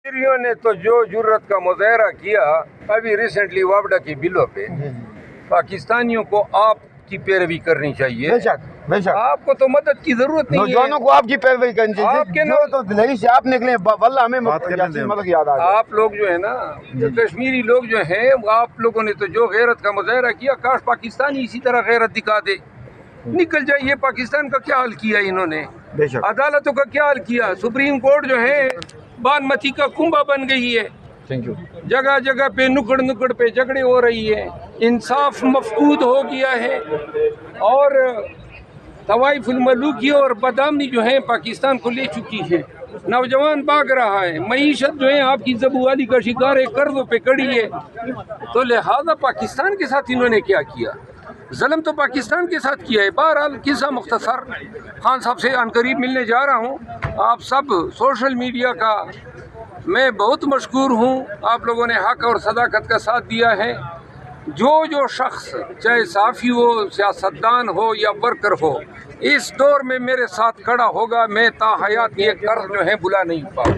کشمیریوں نے تو جو جرت کا مظاہرہ کیا ابھی ریسنٹلی وابڈا کی بلوں پہ، پاکستانیوں کو آپ کی پیروی کرنی چاہیے. بے شک بے شک. آپ کو تو مدد کی ضرورت نہیں ہے. نوجوانوں کو آپ کی پیروی کرنی چاہیے. آپ کے جو تو دہلی سے آپ نکلے واللہ ہمیں یاسین ملک یاد آ گیا. آپ لوگ جو ہے نا، کشمیری لوگ جو ہیں، آپ لوگوں نے تو جو غیرت کا مظاہرہ کیا، کاش پاکستانی اسی طرح غیرت دکھا دے. نکل جائیے. پاکستان کا کیا حال کیا انہوں نے، بے شک. عدالتوں کا کیا حال کیا. سپریم کورٹ جو ہے بان متی کا کنبہ بن گئی ہے. Thank you. جگہ جگہ پہ نکڑ پہ جھگڑے ہو رہی ہیں. انصاف مفقود ہو گیا ہے، اور طوائف الملوکی اور بدامنی جو ہیں پاکستان کو لے چکی ہے. نوجوان بھاگ رہا ہے. معیشت جو ہے آپ کی زبوالی کا شکار ہے، قرضوں پہ کڑی ہے. تو لہذا پاکستان کے ساتھ انہوں نے کیا کیا؟ ظلم تو پاکستان کے ساتھ کیا ہے. بہرحال قصہ مختصر، خان صاحب سے عنقریب ملنے جا رہا ہوں. آپ سب سوشل میڈیا کا میں بہت مشکور ہوں. آپ لوگوں نے حق اور صداقت کا ساتھ دیا ہے. جو شخص چاہے صحافی ہو، سیاستدان ہو یا ورکر ہو، اس دور میں میرے ساتھ کھڑا ہوگا، میں تا حیات یہ قرض جو ہے بلا نہیں پاؤں.